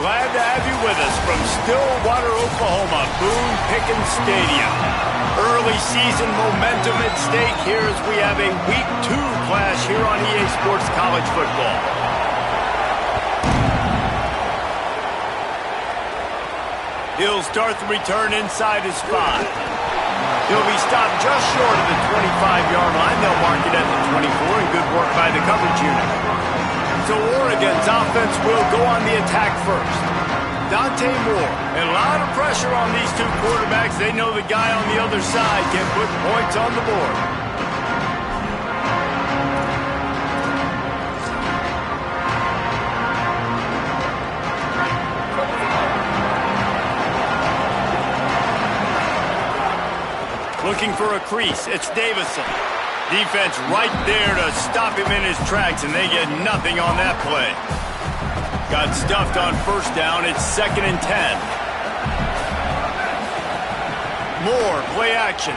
Glad to have you with us from Stillwater, Oklahoma, Boone Pickens Stadium. Early season momentum at stake here as we have a Week 2 clash here on EA Sports College Football. He'll start the return inside his 5. He'll be stopped just short of the 25-yard line. They'll mark it at the 24, and good work by the coverage unit. So Oregon's offense will go on the attack first. Dante Moore, and a lot of pressure on these two quarterbacks. They know the guy on the other side can put points on the board. Looking for a crease. It's Davison. Defense right there to stop him in his tracks, and they get nothing on that play. Got stuffed on first down. It's 2nd and 10. Moore, play action.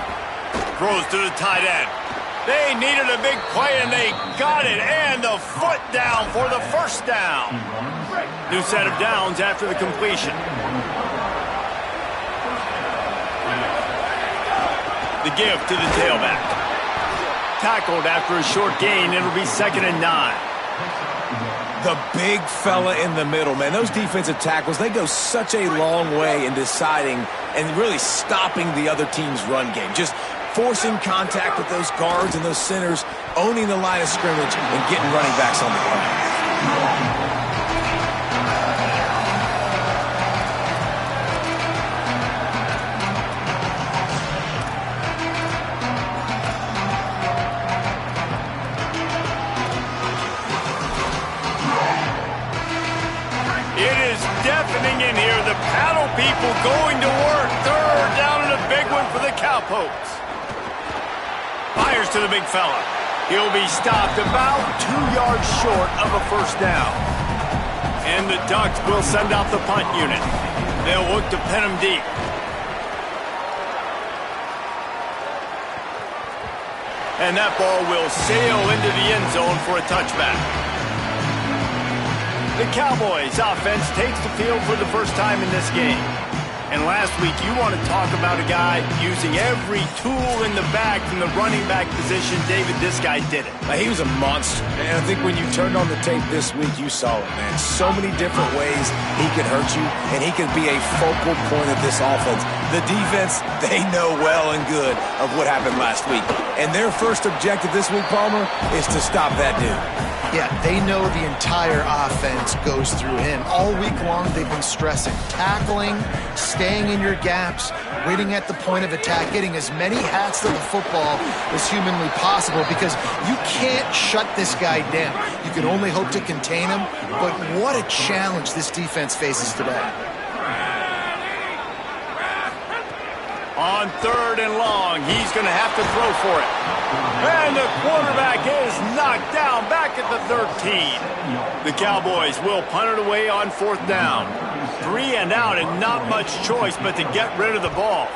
Throws to the tight end. They needed a big play, and they got it. And the foot down for the first down. New set of downs after the completion. The give to the tailback. Tackled after a short gain. It'll be 2nd and 9. The big fella in the middle, man. Those defensive tackles, they go such a long way in deciding and really stopping the other team's run game. Just forcing contact with those guards and those centers, owning the line of scrimmage, and getting running backs on the ground. In here, the paddle people going to work. 3rd down and a big one for the Cowpokes. Fires to the big fella. He'll be stopped about 2 yards short of a first down. And the Ducks will send out the punt unit. They'll look to pin him deep. And that ball will sail into the end zone for a touchback. The Cowboys offense takes the field for the first time in this game. And last week, you want to talk about a guy using every tool in the bag from the running back position. David, this guy did it. He was a monster. And I think when you turned on the tape this week, you saw it, man. So many different ways he can hurt you, and he can be a focal point of this offense. The defense, they know well and good of what happened last week. And their first objective this week, Palmer, is to stop that dude. Yeah, they know the entire offense goes through him. All week long, they've been stressing tackling, staying in your gaps, waiting at the point of attack, getting as many hats to the football as humanly possible, because you can't shut this guy down. You can only hope to contain him, but what a challenge this defense faces today. On 3rd and long, he's going to have to throw for it. And the quarterback is knocked down back at the 13. The Cowboys will punt it away on 4th down. 3 and out, and not much choice but to get rid of the ball.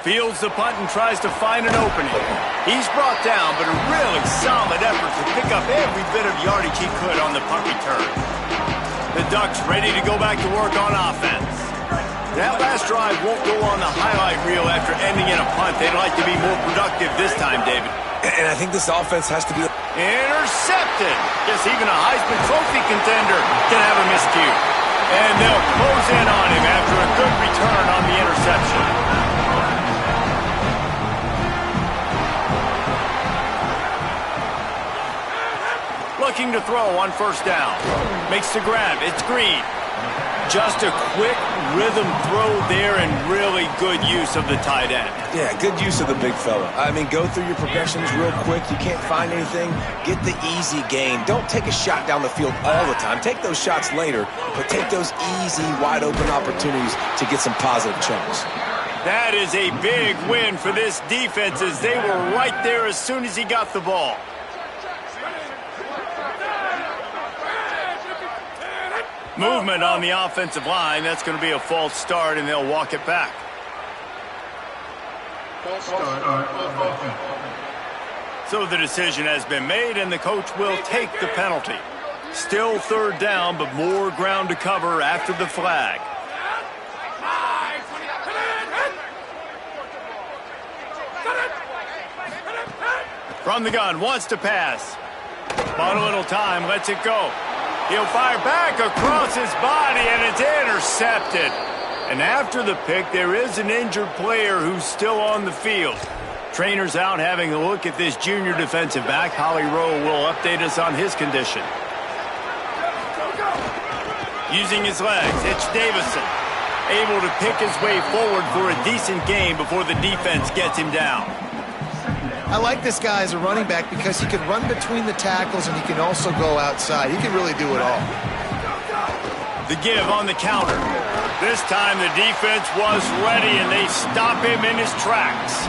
Fields the punt and tries to find an opening. He's brought down, but a really solid effort to pick up every bit of yardage he could on the punt return. The Ducks ready to go back to work on offense. That last drive won't go on the highlight reel after ending in a punt. They'd like to be more productive this time, David. And I think this offense has to be... Intercepted. Guess even a Heisman Trophy contender can have a miscue. And they'll close in on him after a good return on the interception. Looking to throw on 1st down. Makes the grab. It's Green. Just a quick rhythm throw there, and really good use of the tight end. Yeah, good use of the big fella. I mean, go through your progressions real quick. You can't find anything. Get the easy gain. Don't take a shot down the field all the time. Take those shots later, but take those easy, wide-open opportunities to get some positive chunks. That is a big win for this defense, as they were right there as soon as he got the ball. Movement on the offensive line. That's going to be a false start, and they'll walk it back. False start on offense. So the decision has been made, and the coach will take the penalty. Still third down, but more ground to cover after the flag. From the gun, wants to pass. Bought a little time, lets it go. He'll fire back across his body, and it's intercepted. And after the pick, there is an injured player who's still on the field. Trainer's out having a look at this junior defensive back. Holly Rowe will update us on his condition. Using his legs, it's Davison. Able to pick his way forward for a decent game before the defense gets him down. I like this guy as a running back because he can run between the tackles and he can also go outside. He can really do it all. The give on the counter. This time the defense was ready and they stop him in his tracks.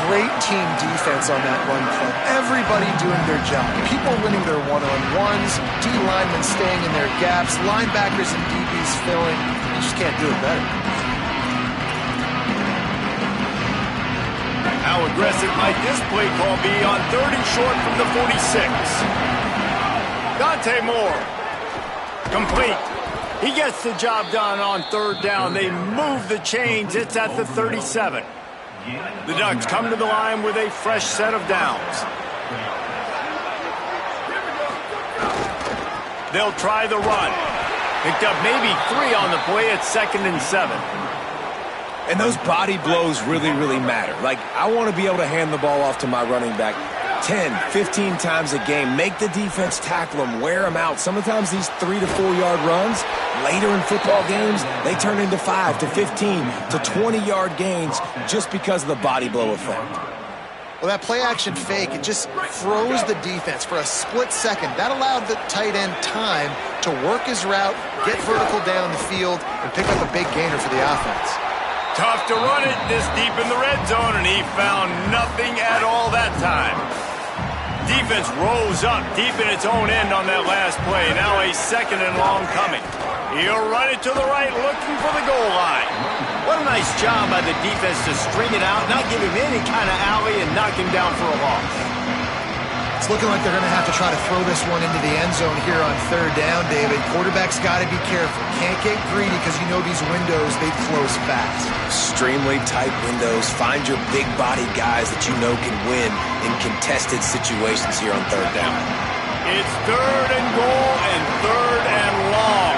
Great team defense on that run play. Everybody doing their job. People winning their one-on-ones, D linemen staying in their gaps, linebackers and DBs filling. You just can't do it better. How aggressive might this play call be on 30 short from the 46? Dante Moore. Complete. He gets the job done on third down. They move the chains. It's at the 37. The Ducks come to the line with a fresh set of downs. They'll try the run. Picked up maybe 3 on the play at 2nd and 7. And those body blows really, really matter. Like, I want to be able to hand the ball off to my running back 10, 15 times a game. Make the defense tackle them, wear them out. Sometimes these 3 to 4 yard runs, later in football games, they turn into 5 to 15 to 20 yard gains just because of the body blow effect. Well, that play action fake, it just froze the defense for a split second. That allowed the tight end time to work his route, get vertical down the field, and pick up a big gainer for the offense. Tough to run it this deep in the red zone, and he found nothing at all that time. Defense rose up deep in its own end on that last play. Now a 2nd and long coming. He'll run it to the right, looking for the goal line. What a nice job by the defense to string it out, not give him any kind of alley, and knock him down for a loss. It's looking like they're going to have to try to throw this one into the end zone here on third down, David. Quarterback's got to be careful. Can't get greedy because you know these windows, they close fast. Extremely tight windows. Find your big body guys that you know can win in contested situations here on third down. It's 3rd and goal and 3rd and long.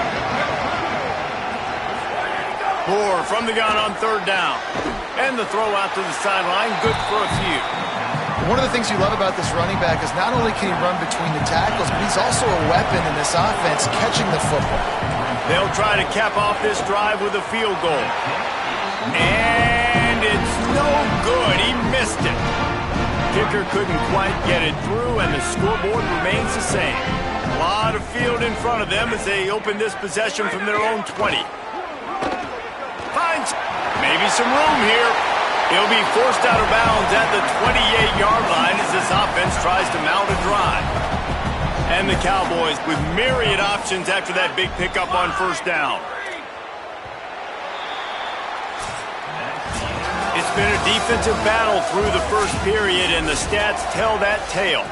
Moore from the gun on third down. And the throw out to the sideline, good for a few. One of the things you love about this running back is not only can he run between the tackles, but he's also a weapon in this offense, catching the football. They'll try to cap off this drive with a field goal. And it's no good. He missed it. Kicker couldn't quite get it through, and the scoreboard remains the same. A lot of field in front of them as they open this possession from their own 20. Finds maybe some room here. He'll be forced out of bounds at the 28-yard line as this offense tries to mount a drive. And the Cowboys with myriad options after that big pickup on first down. It's been a defensive battle through the first period, and the stats tell that tale.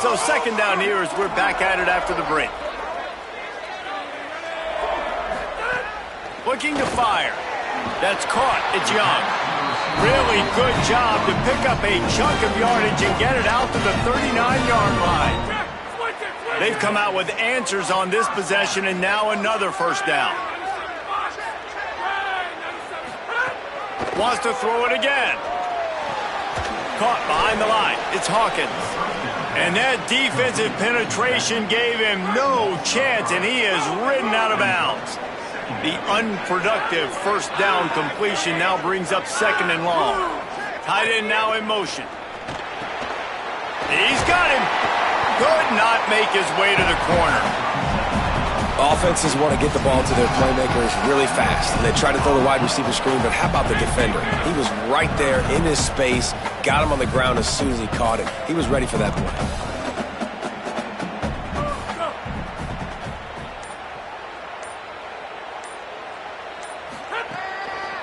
So 2nd down here as we're back at it after the break. Looking to fire. That's caught. It's Young. Really good job to pick up a chunk of yardage and get it out to the 39-yard line. They've come out with answers on this possession, and now another first down. Wants to throw it again. Caught behind the line. It's Hawkins. And that defensive penetration gave him no chance, and he is ridden out of bounds. The unproductive first down completion now brings up 2nd and long. Tight end now in motion. He's got him. Could not make his way to the corner. Offenses want to get the ball to their playmakers really fast. And they try to throw the wide receiver screen, but how about the defender? He was right there in his space, got him on the ground as soon as he caught it. He was ready for that play.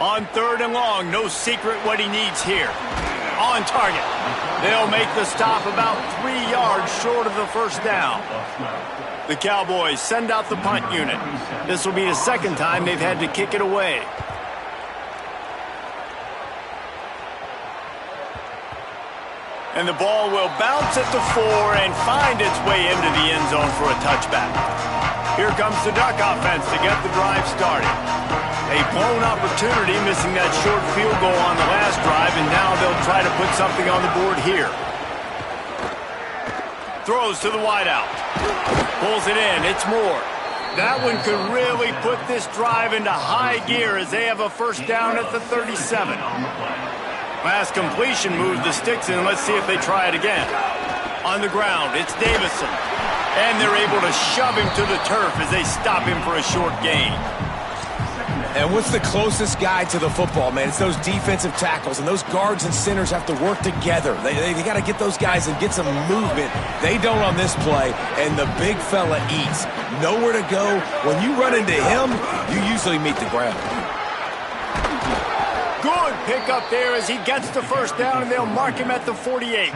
On 3rd and long, no secret what he needs here. On target. They'll make the stop about 3 yards short of the first down. The Cowboys send out the punt unit. This will be the second time they've had to kick it away. And the ball will bounce at the 4 and find its way into the end zone for a touchback. Here comes the Duck offense to get the drive started. A blown opportunity, missing that short field goal on the last drive, and now they'll try to put something on the board here. Throws to the wideout. Pulls it in. It's Moore. That one could really put this drive into high gear as they have a first down at the 37. Last completion moved the sticks in. Let's see if they try it again. On the ground, it's Davison. And they're able to shove him to the turf as they stop him for a short gain. And what's the closest guy to the football, man? It's those defensive tackles, and those guards and centers have to work together. They got to get those guys and get some movement. They don't on this play, and the big fella eats. Nowhere to go. When you run into him, you usually meet the ground. Good pick up there as he gets the first down, and they'll mark him at the 48.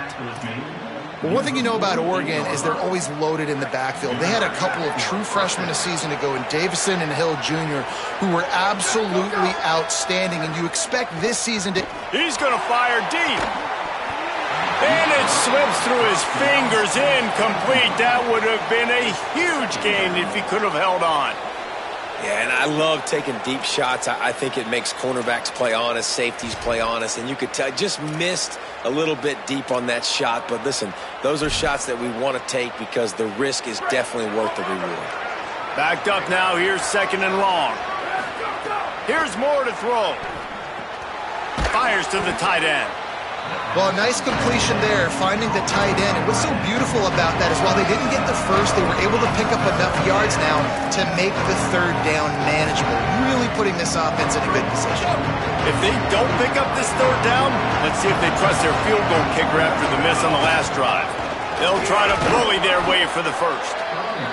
Well, one thing you know about Oregon is they're always loaded in the backfield. They had a couple of true freshmen a season ago in Davison and Hill Jr. who were absolutely outstanding, and you expect this season to... He's going to fire deep. And it slips through his fingers, incomplete. That would have been a huge gain if he could have held on. Yeah, and I love taking deep shots. I think it makes cornerbacks play honest, safeties play honest, and you could tell just missed a little bit deep on that shot. But listen, those are shots that we want to take because the risk is definitely worth the reward. Backed up now. Here's second and long. Here's Moore to throw. Fires to the tight end. Well, nice completion there, finding the tight end. And what's so beautiful about that is while they didn't get the first, they were able to pick up enough yards now to make the third down manageable, really putting this offense in a good position. If they don't pick up this third down, let's see if they trust their field goal kicker after the miss on the last drive. They'll try to bully their way for the first.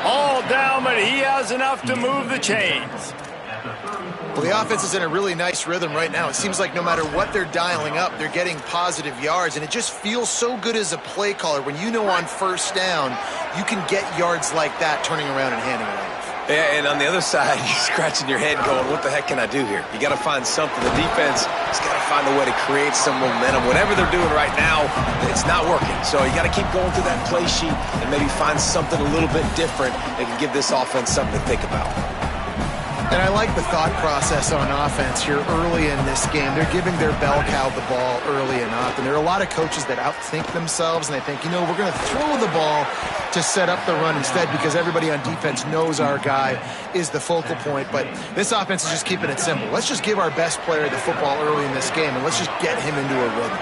All down, but he has enough to move the chains. Well, the offense is in a really nice rhythm right now. It seems like no matter what they're dialing up, they're getting positive yards, and it just feels so good as a play caller when you know on first down you can get yards like that turning around and handing it off. Yeah, and on the other side, you're scratching your head going, what the heck can I do here? You got to find something. The defense has got to find a way to create some momentum. Whatever they're doing right now, it's not working. So you got to keep going through that play sheet and maybe find something a little bit different that can give this offense something to think about. And I like the thought process on offense here early in this game. They're giving their bell cow the ball early and often. There are a lot of coaches that outthink themselves, and they think, you know, we're going to throw the ball to set up the run instead because everybody on defense knows our guy is the focal point. But this offense is just keeping it simple. Let's just give our best player the football early in this game, and let's just get him into a rhythm.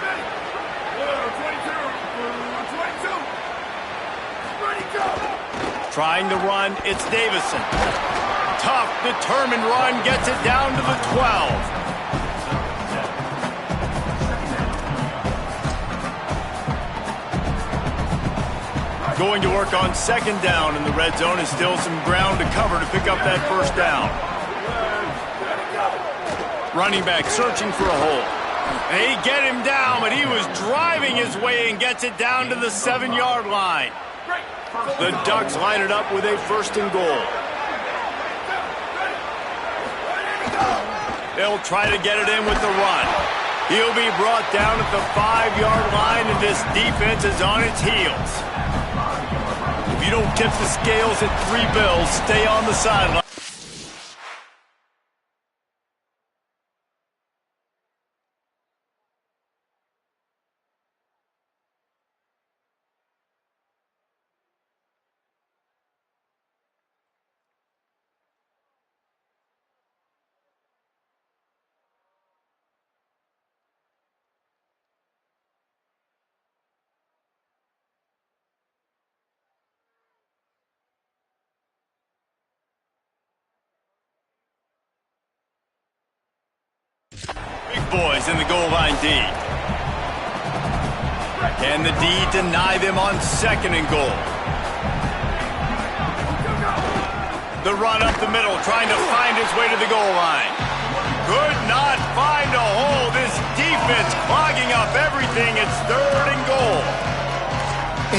Trying to run, it's Davison. Tough, determined run, gets it down to the 12. Going to work on second down in the red zone, and still some ground to cover to pick up that first down. Running back searching for a hole. They get him down, but he was driving his way and gets it down to the 7-yard line. The Ducks line it up with a first and goal. They'll try to get it in with the run. He'll be brought down at the 5-yard line, and this defense is on its heels. If you don't tip the scales at 3 bills, stay on the sideline. Big boys in the goal line D. Can the D deny them on second and goal? The run up the middle, trying to find his way to the goal line. Could not find a hole. This defense clogging up everything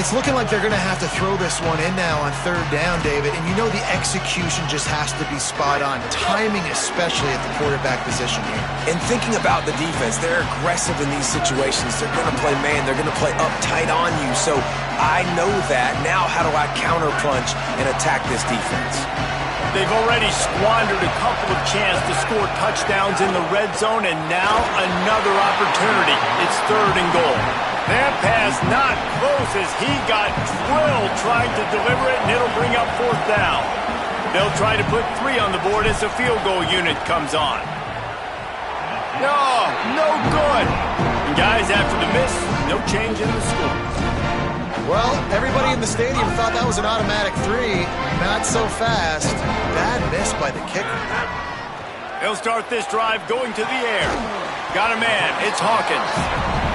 It's looking like they're going to have to throw this one in now on third down, David. And you know the execution just has to be spot on. Timing especially at the quarterback position here. And thinking about the defense, they're aggressive in these situations. They're going to play man. They're going to play uptight on you. So I know that. Now how do I counterpunch and attack this defense? They've already squandered a couple of chances to score touchdowns in the red zone, and now another opportunity. It's third and goal. That pass not close as he got drilled trying to deliver it, and it'll bring up fourth down. They'll try to put 3 on the board as the field goal unit comes on. No good. And guys, after the miss, no change in the score. Well, everybody in the stadium thought that was an automatic 3. Not so fast. Bad miss by the kicker. He'll start this drive going to the air. Got a man. It's Hawkins.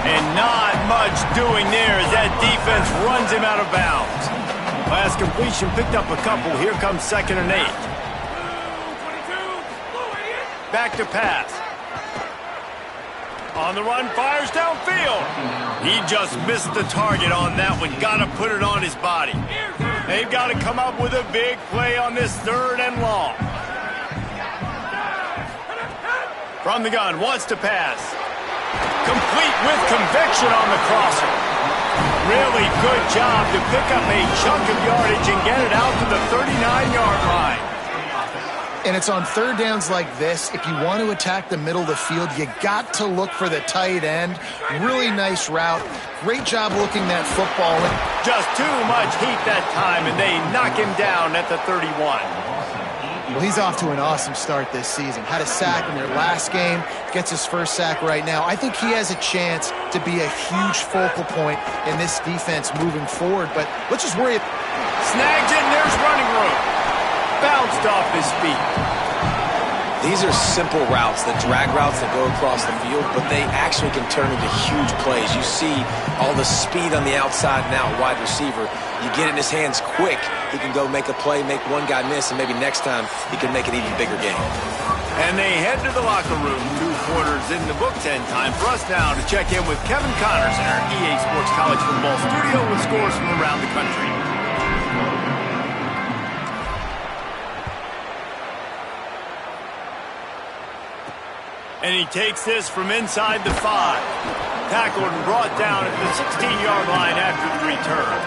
And not much doing there as that defense runs him out of bounds. Last completion picked up a couple. Here comes 2nd and 8. Back to pass. On the run, fires downfield. He just missed the target on that one. Got to put it on his body. They've got to come up with a big play on this third and long. From the gun, wants to pass. Complete with conviction on the crosser. Really good job to pick up a chunk of yardage and get it out to the 39-yard line. And it's on third downs like this. If you want to attack the middle of the field, you got to look for the tight end. Really nice route. Great job looking that football. Just too much heat that time, and they knock him down at the 31. Well, he's off to an awesome start this season. Had a sack in their last game. Gets his first sack right now. I think he has a chance to be a huge focal point in this defense moving forward. But let's just worry. Snags it, and there's running room. Bounced off his feet. These are simple routes, the drag routes that go across the field, but they actually can turn into huge plays. You see all the speed on the outside now, wide receiver. You get it in his hands quick, he can go make a play, make one guy miss, and maybe next time he can make an even bigger game. And they head to the locker room. 2 quarters in the books, and time for us now to check in with Kevin Connors in our EA Sports College Football studio with scores from around the country. And he takes this from inside the 5. Tackled and brought down at the 16-yard line after the return.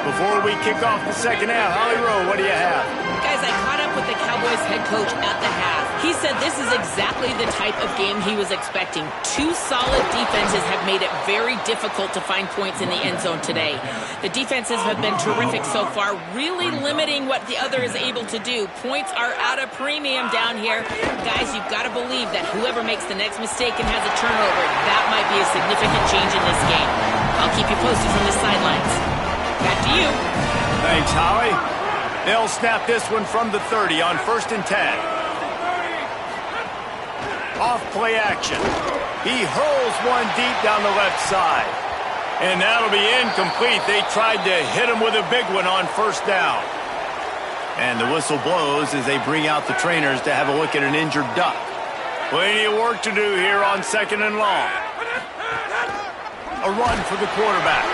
Before we kick off the second half, Holly Rowe, what do you have? Guys, I caught up with the Cowboys head coach at the half. He said this is exactly the type of game he was expecting. 2 solid defenses have made it very difficult to find points in the end zone today. The defenses have been terrific so far, really limiting what the other is able to do. Points are at a premium down here. Guys, you've got to believe that whoever makes the next mistake and has a turnover, that might be a significant change in this game. I'll keep you posted from the sidelines. Back to you. Thanks, Holly. They'll snap this one from the 30 on 1st and 10. Off play action. He hurls one deep down the left side. And that'll be incomplete. They tried to hit him with a big one on 1st down. And the whistle blows as they bring out the trainers to have a look at an injured duck. Plenty of work to do here on 2nd and long. A run for the quarterback.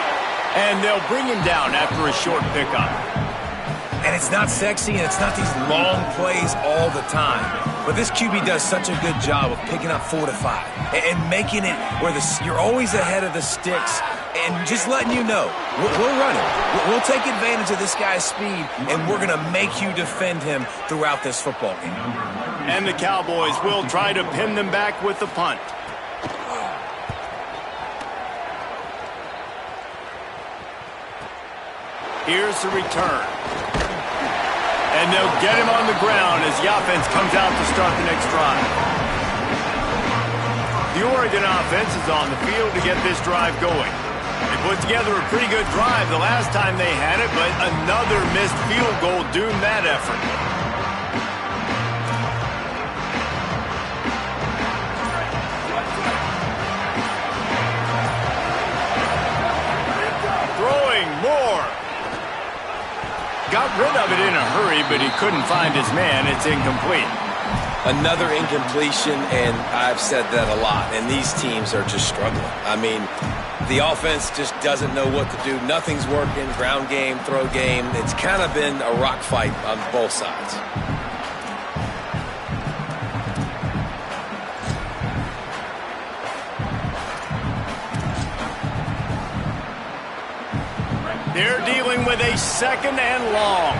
And they'll bring him down after a short pickup. And it's not sexy, and it's not these long plays all the time. But this QB does such a good job of picking up 4 to 5 and making it where you're always ahead of the sticks and just letting you know, we'll run it. We'll take advantage of this guy's speed, and we're going to make you defend him throughout this football game. And the Cowboys will try to pin them back with the punt. Here's the return. And they'll get him on the ground as the offense comes out to start the next drive. The Oregon offense is on the field to get this drive going. They put together a pretty good drive the last time they had it, but another missed field goal doomed that effort. Throwing more. Got rid of it in a hurry, but he couldn't find his man. It's incomplete. Another incompletion, and I've said that a lot, and these teams are just struggling. I mean, the offense just doesn't know what to do. Nothing's working, ground game, throw game. It's kind of been a rock fight on both sides. They're dealing with a second and long.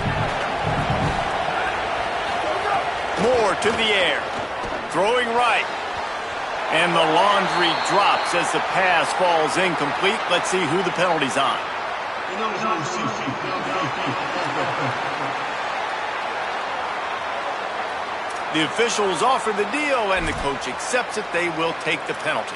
Moore to the air. Throwing right. And the laundry drops as the pass falls incomplete. Let's see who the penalty's on. The officials offer the deal, and the coach accepts it. They will take the penalty.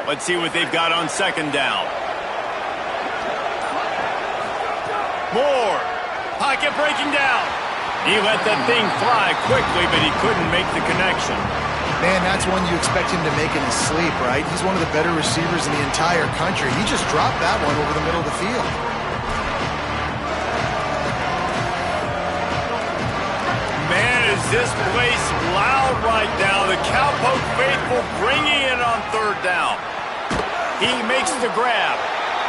Let's see what they've got on second down. Moore. Pocket breaking down. He let that thing fly quickly, but he couldn't make the connection. Man, that's one you expect him to make in his sleep, right? He's one of the better receivers in the entire country. He just dropped that one over the middle of the field. Man, is this place loud right now. The Cowpoke faithful bringing it on third down. He makes the grab.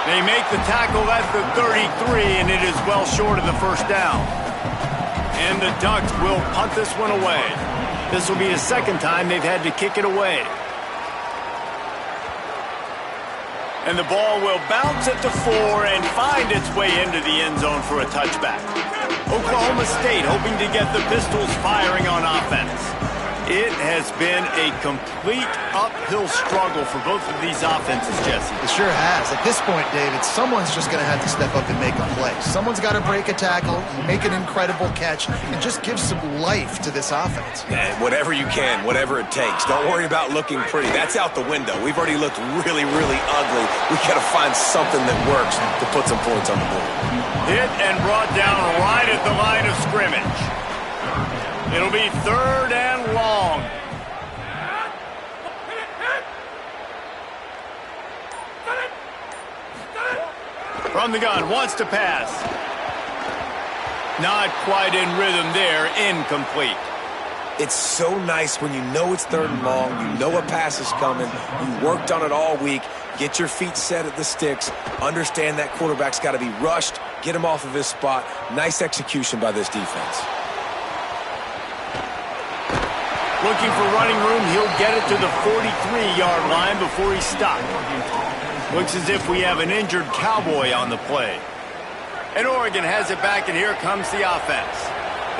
They make the tackle at the 33, and it is well short of the first down. And the Ducks will punt this one away. This will be the second time they've had to kick it away. And the ball will bounce at the 4 and find its way into the end zone for a touchback. Oklahoma State hoping to get the Pistols firing on offense. It has been a complete uphill struggle for both of these offenses, Jesse. It sure has. At this point, David, someone's just going to have to step up and make a play. Someone's got to break a tackle, make an incredible catch, and just give some life to this offense. Yeah, whatever you can, whatever it takes. Don't worry about looking pretty. That's out the window. We've already looked really, really ugly. We got to find something that works to put some points on the board. Hit and brought down right at the line of scrimmage. It'll be third and long. From the gun, wants to pass. Not quite in rhythm there, incomplete. It's so nice when you know it's third and long, you know a pass is coming, you worked on it all week, get your feet set at the sticks, understand that quarterback's got to be rushed, get him off of his spot. Nice execution by this defense. Looking for running room, he'll get it to the 43-yard line before he's stopped. Looks as if we have an injured Cowboy on the play. And Oregon has it back, and here comes the offense.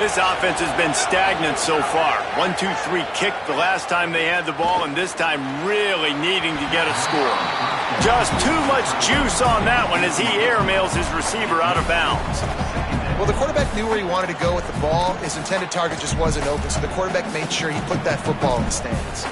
This offense has been stagnant so far. 1-2-3 kick the last time they had the ball, and this time really needing to get a score. Just too much juice on that one as he airmails his receiver out of bounds. Well, the quarterback knew where he wanted to go with the ball. His intended target just wasn't open, so the quarterback made sure he put that football in the stands.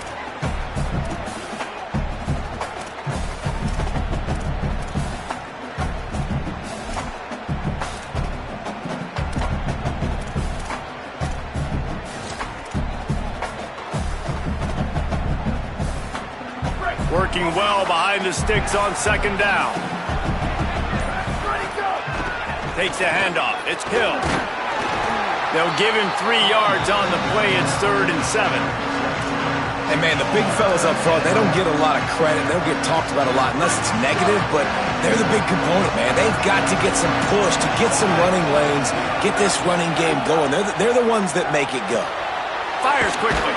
Working well behind the sticks on second down. Takes a handoff. It's Hill. They'll give him 3 yards on the play. It's 3rd and 7. And, man, the big fellas up front, they don't get a lot of credit. They don't get talked about a lot unless it's negative, but they're the big component, man. They've got to get some push, to get some running lanes, get this running game going. They're the ones that make it go. Fires quickly.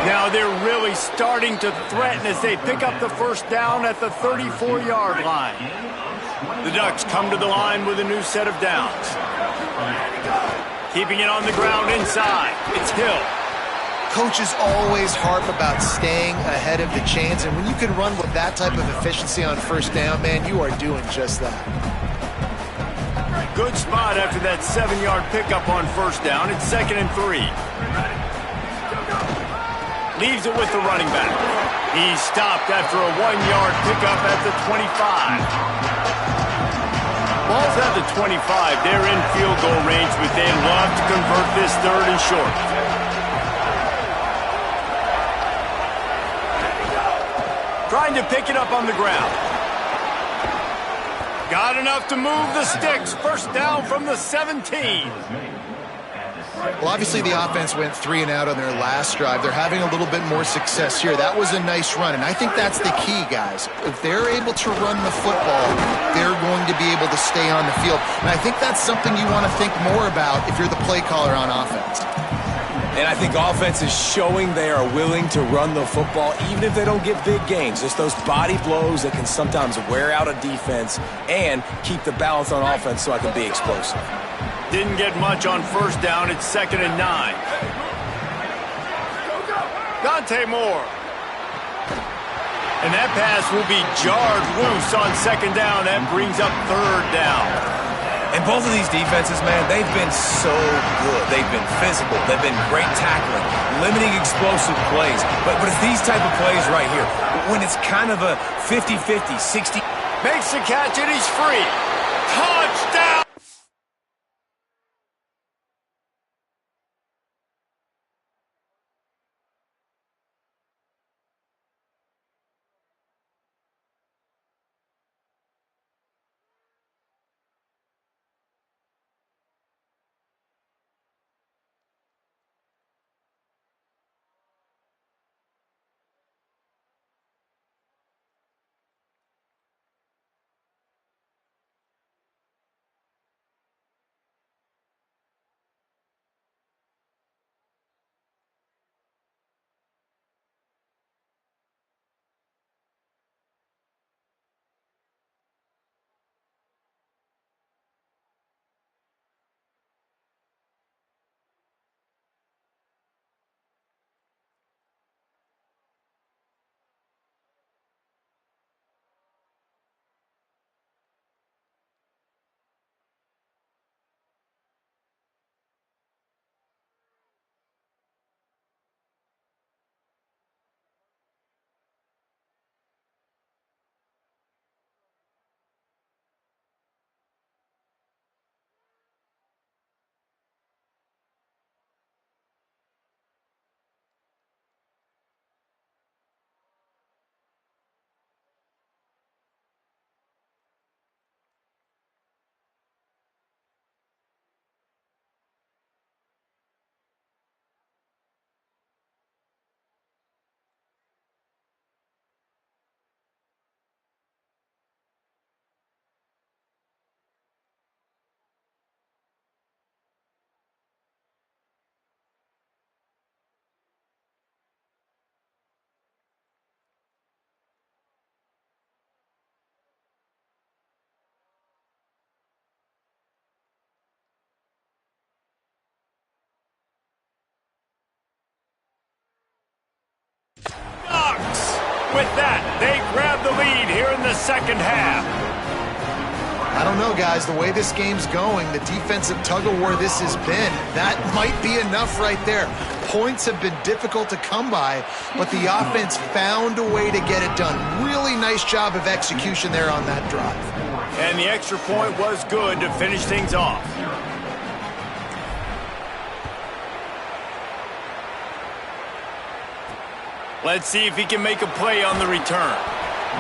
Now they're really starting to threaten as they pick up the first down at the 34-yard line. The Ducks come to the line with a new set of downs. Keeping it on the ground inside. It's Hill. Coaches always harp about staying ahead of the chains, and when you can run with that type of efficiency on first down, man, you are doing just that. Good spot after that 7-yard pickup on first down. It's 2nd and 3. Leaves it with the running back. He's stopped after a 1-yard pickup at the 25. Ball's at the 25. They're in field goal range, but they'd love to convert this 3rd and short. trying to pick it up on the ground. Got enough to move the sticks. First down from the 17. Well, obviously the offense went 3 and out on their last drive. They're having a little bit more success here. That was a nice run, and I think that's the key, guys. If they're able to run the football, they're going to be able to stay on the field. And I think that's something you want to think more about if you're the play caller on offense. And I think offense is showing they are willing to run the football, even if they don't get big gains. Just those body blows that can sometimes wear out a defense and keep the balance on offense so I can be explosive. Didn't get much on first down. It's 2nd and 9. Dante Moore. And that pass will be jarred loose on 2nd down. That brings up 3rd down. And both of these defenses, man, they've been so good. They've been physical. They've been great tackling, limiting explosive plays. But it's these type of plays right here, when it's kind of a 50-50, 60. Makes the catch and he's free. Touchdown! With that, they grab the lead here in the 2nd half. I don't know, guys. The way this game's going, the defensive tug-of-war this has been, that might be enough right there. Points have been difficult to come by, but the offense found a way to get it done. Really nice job of execution there on that drive. And the extra point was good to finish things off. Let's see if he can make a play on the return.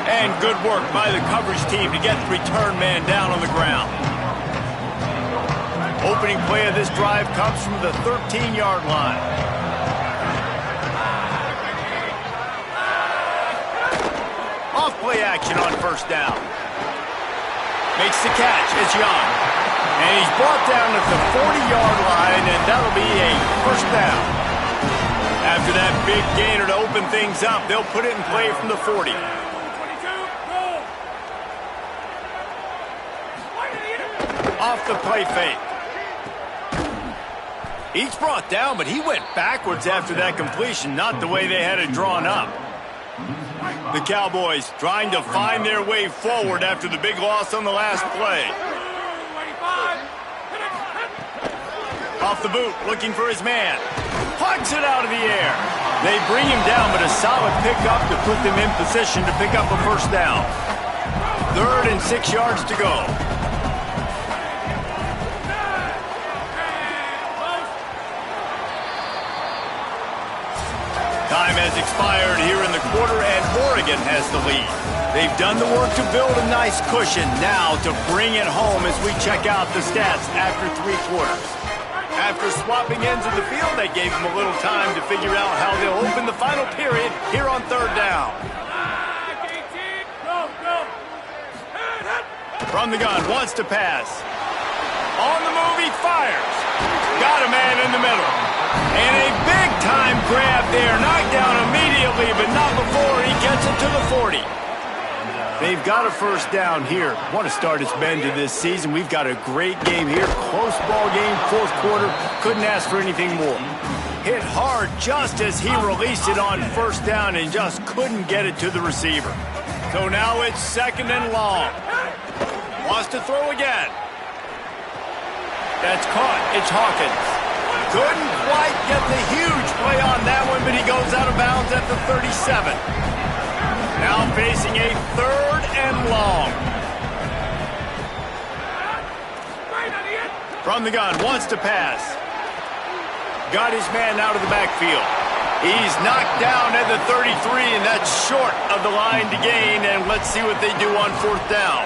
And good work by the coverage team to get the return man down on the ground. Opening play of this drive comes from the 13-yard line. Off play action on first down. Makes the catch. It's Young. And he's brought down at the 40-yard line, and that'll be a first down. After that big gainer to open things up, they'll put it in play from the 40. Off the play fake. He's brought down, but he went backwards after that completion, not the way they had it drawn up. The Cowboys trying to find their way forward after the big loss on the last play. Off the boot, looking for his man. Plugs it out of the air. They bring him down, but a solid pickup to put them in position to pick up a first down. 3rd and 6 yards to go. Time time has expired here in the quarter, and Oregon has the lead. They've done the work to build a nice cushion. Now to bring it home as we check out the stats after 3 quarters. After swapping ends of the field, they gave them a little time to figure out how they'll open the final period here on 3rd down. From the gun, wants to pass. On the move, he fires. Got a man in the middle. And a big-time grab there. Knocked down immediately, but not before he gets it to the 40. They've got a first down here. Want to start its bend to this season. We've got a great game here. Close ball game, 4th quarter. Couldn't ask for anything more. Hit hard just as he released it on 1st down and just couldn't get it to the receiver. So now it's 2nd and long. Wants to throw again. That's caught. It's Hawkins. Couldn't quite get the huge play on that one, but he goes out of bounds at the 37. Now facing a 3rd and long. From the gun, wants to pass. Got his man out of the backfield. He's knocked down at the 33, and that's short of the line to gain, and let's see what they do on 4th down.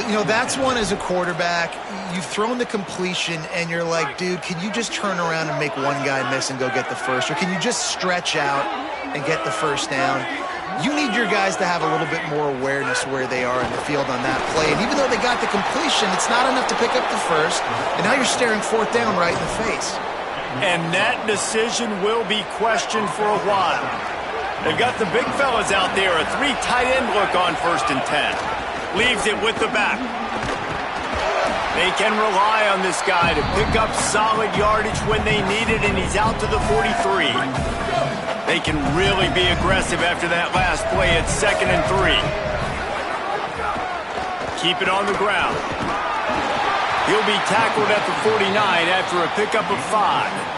You know, that's one as a quarterback. You've thrown the completion, and you're like, dude, can you just turn around and make one guy miss and go get the first? Or can you just stretch out and get the first down? You need your guys to have a little bit more awareness where they are in the field on that play. And even though they got the completion, it's not enough to pick up the first. And now you're staring 4th down right in the face. And that decision will be questioned for a while. They've got the big fellas out there, a 3 tight end look on 1st and 10. Leaves it with the back. They can rely on this guy to pick up solid yardage when they need it, and he's out to the 43. They can really be aggressive after that last play at 2nd and 3. Keep it on the ground. He'll be tackled at the 49 after a pickup of 5.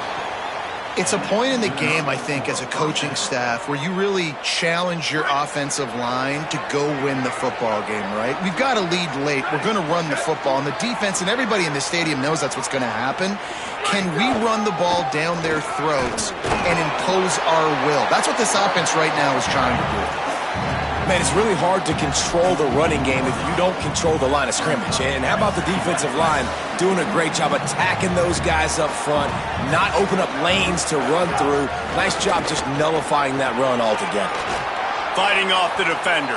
It's a point in the game, I think, as a coaching staff where you really challenge your offensive line to go win the football game, right? We've got to lead late. We're going to run the football. And the defense and everybody in the stadium knows that's what's going to happen. Can we run the ball down their throats and impose our will? That's what this offense right now is trying to do. Man, it's really hard to control the running game if you don't control the line of scrimmage. And how about the defensive line doing a great job attacking those guys up front, not open up lanes to run through. Nice job just nullifying that run altogether. Fighting off the defender.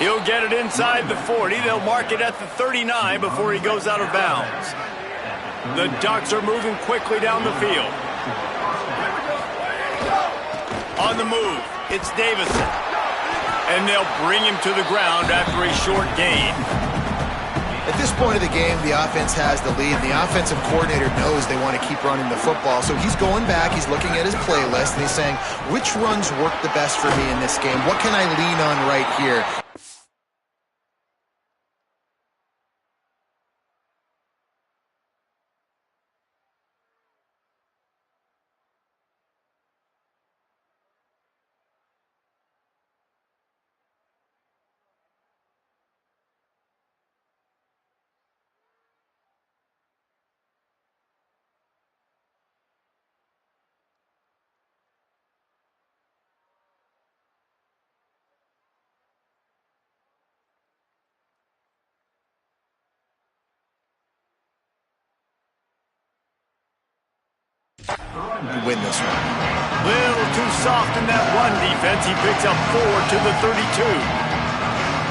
He'll get it inside the 40. They'll mark it at the 39 before he goes out of bounds. The Ducks are moving quickly down the field. On the move, it's Davison. And they'll bring him to the ground after a short gain. At this point of the game, the offense has the lead. The offensive coordinator knows they want to keep running the football. So he's going back, he's looking at his playlist, and he's saying, which runs work the best for me in this game? What can I lean on right here? Win this one. Little too soft in that run defense. He picks up 4 to the 32.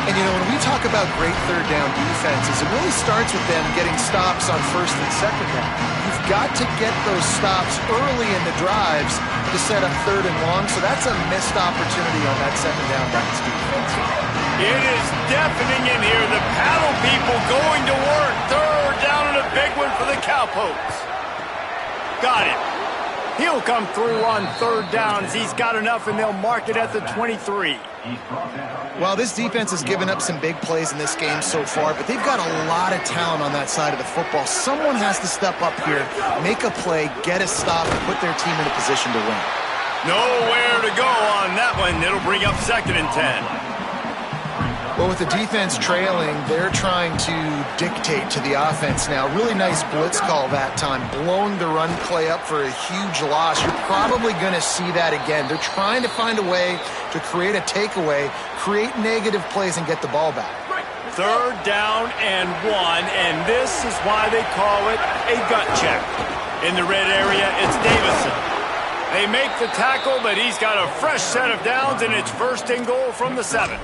And, you know, when we talk about great 3rd down defenses, it really starts with them getting stops on 1st and 2nd down. You've got to get those stops early in the drives to set up 3rd and long, so that's a missed opportunity on that 2nd down Ducks defense. It is deafening in here. The paddle people going to work. 3rd down and a big one for the Cowpokes. Got it. He'll come through on 3rd downs. He's got enough, and they'll mark it at the 23. Well, this defense has given up some big plays in this game so far, but they've got a lot of talent on that side of the football. Someone has to step up here, make a play, get a stop, and put their team in a position to win. Nowhere to go on that one. It'll bring up 2nd and 10. Well, Well, with the defense trailing, they're trying to dictate to the offense now. Really nice blitz call that time, blowing the run play up for a huge loss. You're probably going to see that again. They're trying to find a way to create a takeaway, create negative plays, and get the ball back. 3rd down and 1, and this is why they call it a gut check. In the red area, it's Davison. They make the tackle, but he's got a fresh set of downs, and it's 1st and goal from the 7.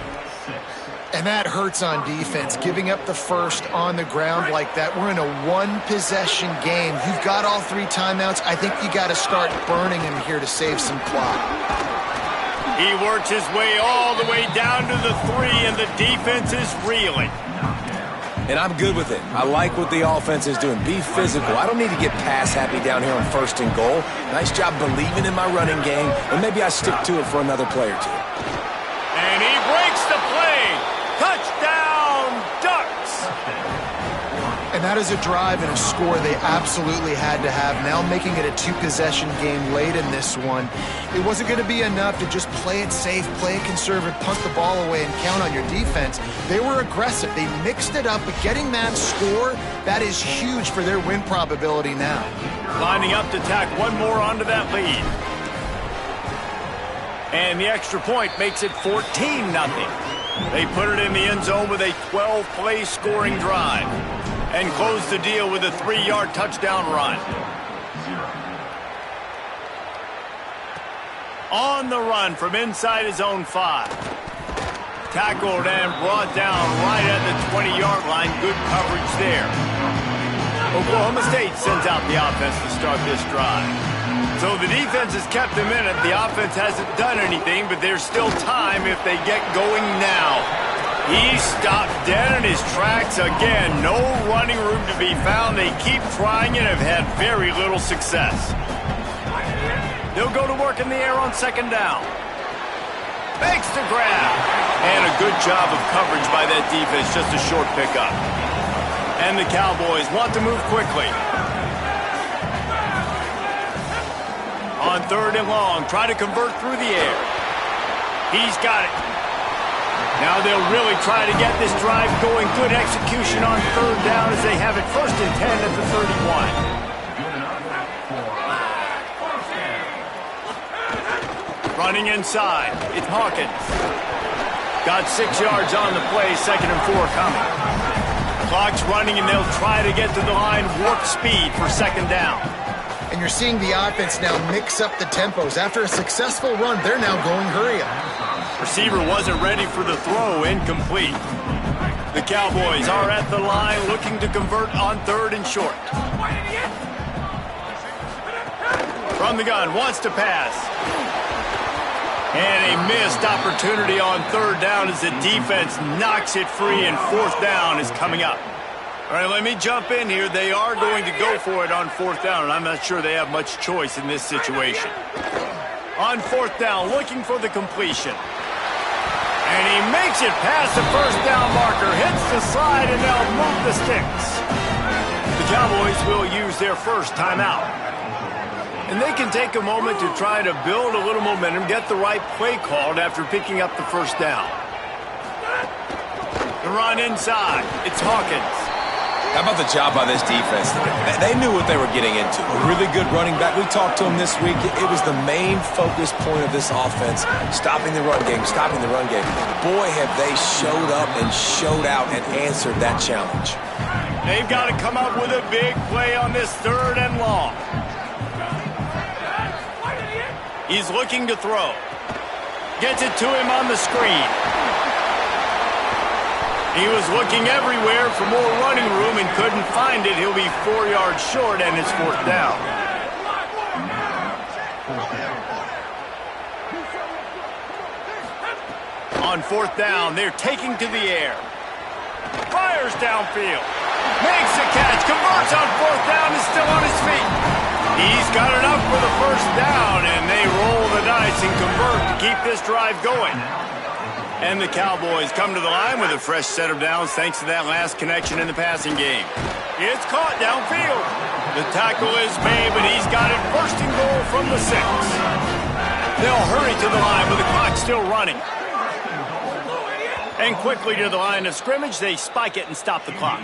And that hurts on defense, giving up the first on the ground like that. We're in a one-possession game. You've got all 3 timeouts. I think you got to start burning him here to save some clock. He works his way all the way down to the 3, and the defense is reeling. And I'm good with it. I like what the offense is doing. Be physical. I don't need to get pass-happy down here on 1st and goal. Nice job believing in my running game, and maybe I stick to it for another play or 2. And he breaks the play. Touchdown, Ducks! And that is a drive and a score they absolutely had to have. Now making it a 2-possession game late in this one. It wasn't going to be enough to just play it safe, play it conservative, punt the ball away, and count on your defense. They were aggressive. They mixed it up, but getting that score, that is huge for their win probability now. Lining up to tack one more onto that lead. And the extra point makes it 14-0. They put it in the end zone with a 12-play scoring drive and close the deal with a 3-yard touchdown run. On the run from inside his own 5. Tackled and brought down right at the 20-yard line. Good coverage there. Oklahoma State sends out the offense to start this drive. So the defense has kept them in it. The offense hasn't done anything, but there's still time if they get going now. He stopped dead in his tracks again. No running room to be found. They keep trying and have had very little success. They'll go to work in the air on 2nd down. Makes the grab. And a good job of coverage by that defense. Just a short pickup. And the Cowboys want to move quickly. On 3rd and long, try to convert through the air. He's got it. Now they'll really try to get this drive going. Good execution on 3rd down as they have it 1st and 10 at the 31. Running inside, it's Hawkins. Got 6 yards on the play, 2nd and 4 coming. Clock's running and they'll try to get to the line, warp speed for 2nd down. And you're seeing the offense now mix up the tempos. After a successful run, they're now going hurry up. Receiver wasn't ready for the throw, incomplete. The Cowboys are at the line looking to convert on 3rd and short. From the gun, wants to pass. And a missed opportunity on 3rd down as the defense knocks it free, and 4th down is coming up. All right, let me jump in here. They are going to go for it on 4th down, and I'm not sure they have much choice in this situation. On 4th down, looking for the completion. And he makes it past the 1st down marker, hits the slide, and they'll move the sticks. The Cowboys will use their first timeout. And they can take a moment to try to build a little momentum, get the right play called after picking up the 1st down. The run inside, it's Hawkins. How about the job by this defense today? They knew what they were getting into. A really good running back. We talked to him this week. It was the main focus point of this offense, stopping the run game, stopping the run game. Boy, have they showed up and showed out and answered that challenge. They've got to come up with a big play on this 3rd and long. He's looking to throw. Gets it to him on the screen. He was looking everywhere for more running room and couldn't find it. He'll be 4 yards short, and it's 4th down. On 4th down, they're taking to the air. Fires downfield. Makes the catch. Converts on 4th down. Is still on his feet. He's got enough for the 1st down, and they roll the dice and convert to keep this drive going. And the Cowboys come to the line with a fresh set of downs thanks to that last connection in the passing game. It's caught downfield. The tackle is made, but he's got it 1st and goal from the 6. They'll hurry to the line with the clock still running. And quickly to the line of scrimmage, they spike it and stop the clock.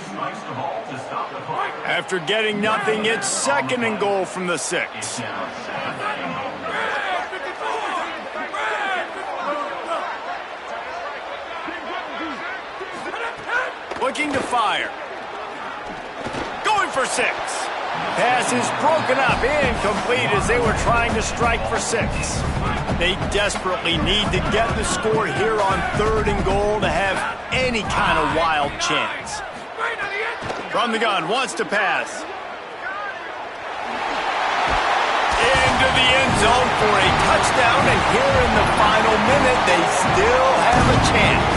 After getting nothing, it's 2nd and goal from the 6. Looking to fire. Going for 6. Pass is broken up, incomplete as they were trying to strike for 6. They desperately need to get the score here on 3rd and goal to have any kind of wild chance. From the gun, wants to pass. Into the end zone for a touchdown, and here in the final minute, they still have a chance.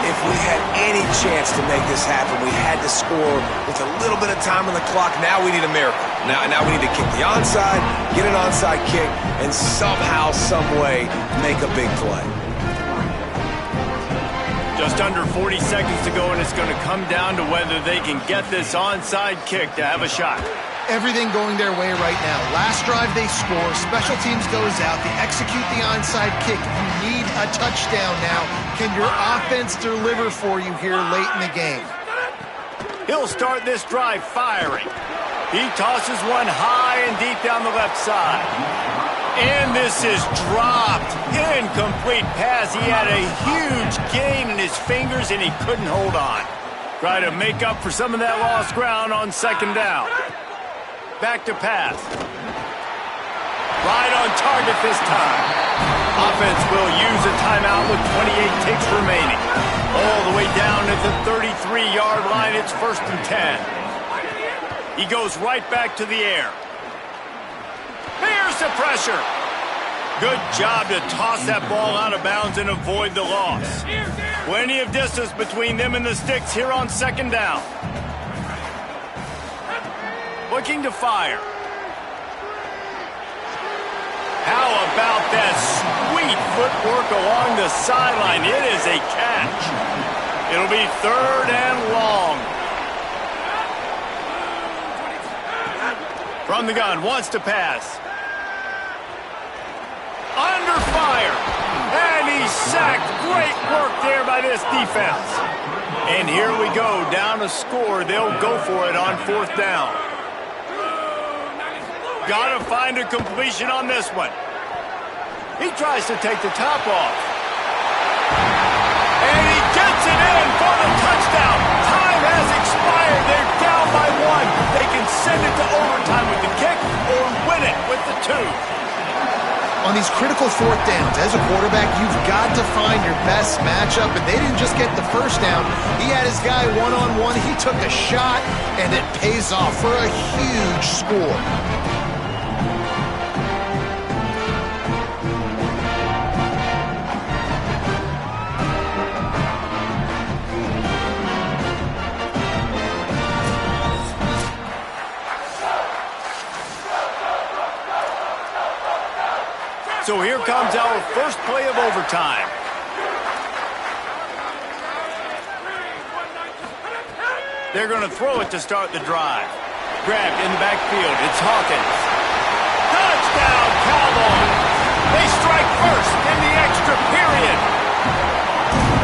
If we had any chance to make this happen, we had to score with a little bit of time on the clock. Now we need a miracle. Now we need to kick the onside, get an onside kick, and somehow, some way, make a big play. Just under 40 seconds to go, and it's going to come down to whether they can get this onside kick to have a shot. Everything going their way right now. Last drive they score, special teams goes out, they execute the onside kick. You need a touchdown now. Can your offense deliver for you here late in the game? He'll start this drive firing. He tosses one high and deep down the left side. And this is dropped. Incomplete pass. He had a huge gain in his fingers and he couldn't hold on. Try to make up for some of that lost ground on 2nd down. Back to pass. Right on target this time. Offense will use a timeout with 28 ticks remaining. All the way down at the 33-yard line, it's 1st and 10. He goes right back to the air. Here's the pressure. Good job to toss that ball out of bounds and avoid the loss. Plenty of distance between them and the sticks here on 2nd down. Looking to fire. How about that sweet footwork along the sideline? It is a catch. It'll be 3rd and long. From the gun, wants to pass. Under fire. And he's sacked. Great work there by this defense. And here we go, down a score. They'll go for it on 4th down. Got to find a completion on this one. He tries to take the top off. And he gets it in for the touchdown. Time has expired. They're down by 1. They can send it to overtime with the kick or win it with the 2. On these critical 4th downs, as a quarterback, you've got to find your best matchup, and they didn't just get the 1st down. He had his guy one-on-one. He took a shot, and it pays off for a huge score. So here comes our first play of overtime. They're going to throw it to start the drive. Grabbed in the backfield. It's Hawkins. Touchdown, Cowboys! They strike first in the extra period.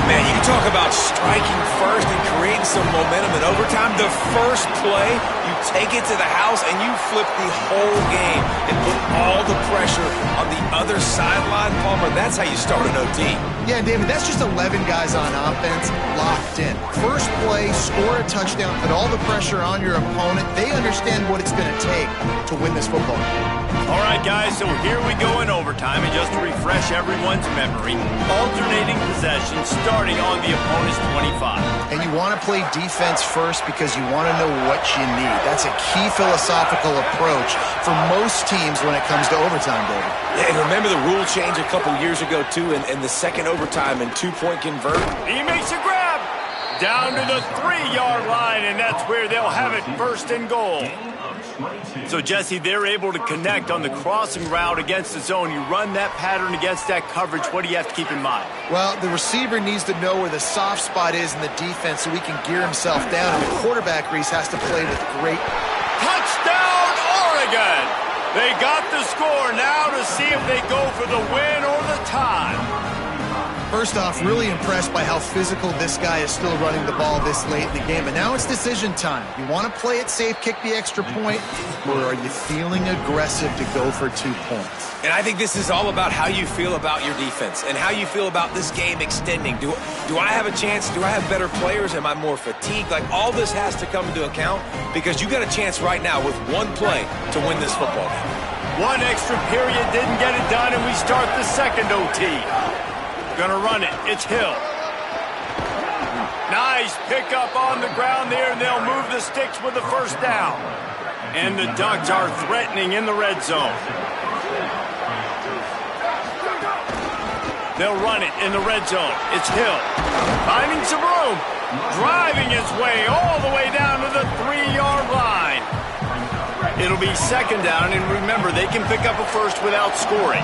Man, you talk about striking first and creating some momentum in overtime. The first play, you take it to the house and you flip the whole game and put all the pressure on the other sideline. Palmer, that's how you start an OT. Yeah, David, that's just 11 guys on offense locked in. First play, score a touchdown, put all the pressure on your opponent. They understand what it's going to take to win this football game. All right, guys, so here we go in overtime. And just to refresh everyone's memory, alternating possession starting on the opponent's 25. And you want to play defense first because you want to know what you need. That's a key philosophical approach for most teams when it comes to overtime, David. Yeah, and remember the rule change a couple years ago, too, in the second overtime and 2-point convert. He makes a grab down to the 3-yard line, and that's where they'll have it 1st and goal. So, Jesse, they're able to connect on the crossing route against the zone. You run that pattern against that coverage. What do you have to keep in mind? Well, the receiver needs to know where the soft spot is in the defense so he can gear himself down. And the quarterback, Reese, has to play with great... Touchdown, Oregon! They got the score now to see if they go for the win or the tie. First off, really impressed by how physical this guy is still running the ball this late in the game. But now it's decision time. You want to play it safe, kick the extra point, or are you feeling aggressive to go for 2 points? And I think this is all about how you feel about your defense and how you feel about this game extending. Do I have a chance? Do I have better players? Am I more fatigued? Like, all this has to come into account because you got a chance right now with one play to win this football game. One extra period didn't get it done, and we start the second OT. Gonna run it. It's Hill. Nice pickup on the ground there, and they'll move the sticks with the first down. And the Ducks are threatening in the red zone. They'll run it in the red zone. It's Hill. Finding some room. Driving his way all the way down to the 3-yard line. It'll be second down, and remember, they can pick up a first without scoring.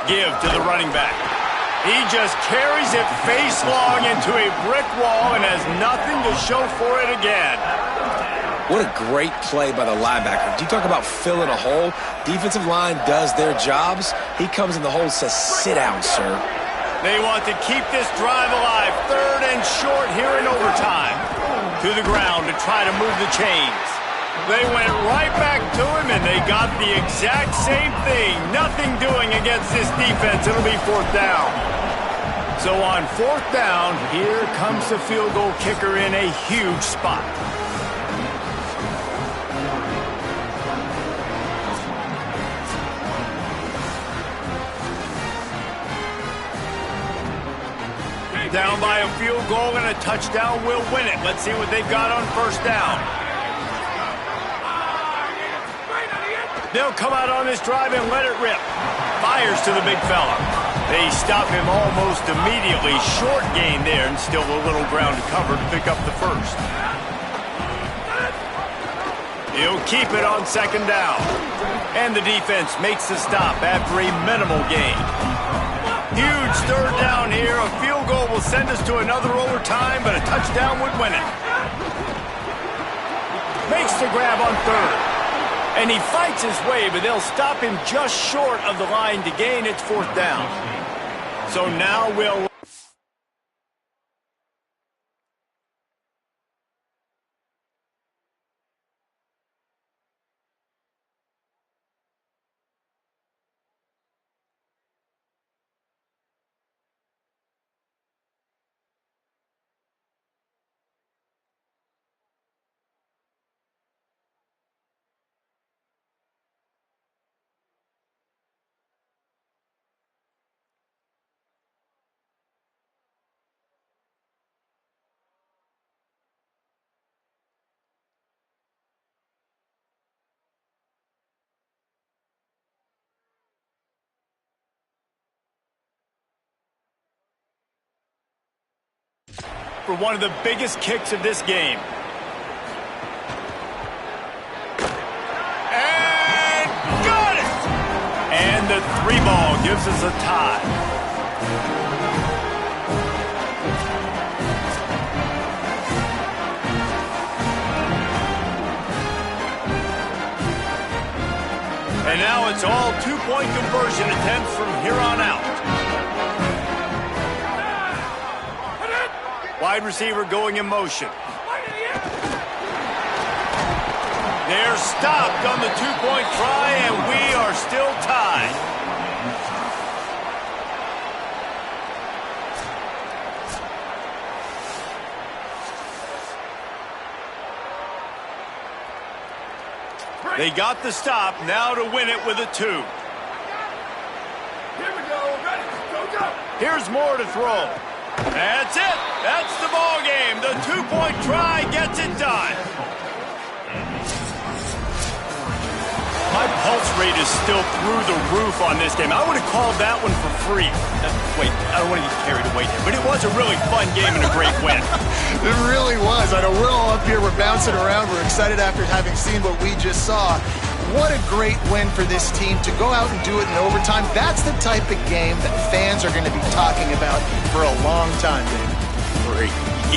Give to the running back. He just carries it face long into a brick wall and has nothing to show for it again. What a great play by the linebacker. Do you talk about filling a hole? Defensive line does their jobs. He comes in the hole and says, sit down, sir. They want to keep this drive alive. Third and short here in overtime. To the ground to try to move the chains. They went right back to him, and they got the exact same thing. Nothing doing against this defense. It'll be fourth down. So on fourth down, here comes the field goal kicker in a huge spot. Down by a field goal and a touchdown will win it. Let's see what they've got on first down. They'll come out on this drive and let it rip. Fires to the big fella. They stop him almost immediately. Short gain there, and still a little ground to cover to pick up the first. He'll keep it on second down. And the defense makes the stop after a minimal gain. Huge third down here. A field goal will send us to another overtime, but a touchdown would win it. Makes the grab on third. And he fights his way, but they'll stop him just short of the line to gain. It's fourth down. So now we'll... for one of the biggest kicks of this game. And got it! And the 3-ball gives us a tie. And now it's all two-point conversion attempts from here on out. Wide receiver going in motion. They're stopped on the two-point try, and we are still tied. They got the stop, now to win it with a 2. Here we go, ready, go. Here's more to throw. That's it. That's the ball game. The two-point try gets it done. My pulse rate is still through the roof on this game. I would have called that one for free. Wait, I don't want to get carried away here, but it was a really fun game and a great win. It really was. I know we're all up here, we're bouncing around, we're excited after having seen what we just saw. What a great win for this team to go out and do it in overtime. That's the type of game that fans are going to be talking about for a long time, David.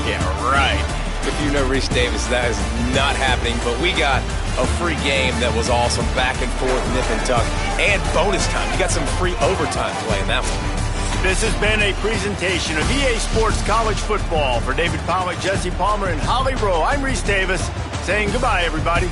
Yeah, right. if you know Reese Davis, that is not happening. But we got a free game that was awesome, back and forth, nip and tuck, and bonus time. You got some free overtime play in that one. This has been a presentation of EA Sports College Football. For David Pollack, Jesse Palmer, and Holly Rowe, I'm Reese Davis saying goodbye, everybody.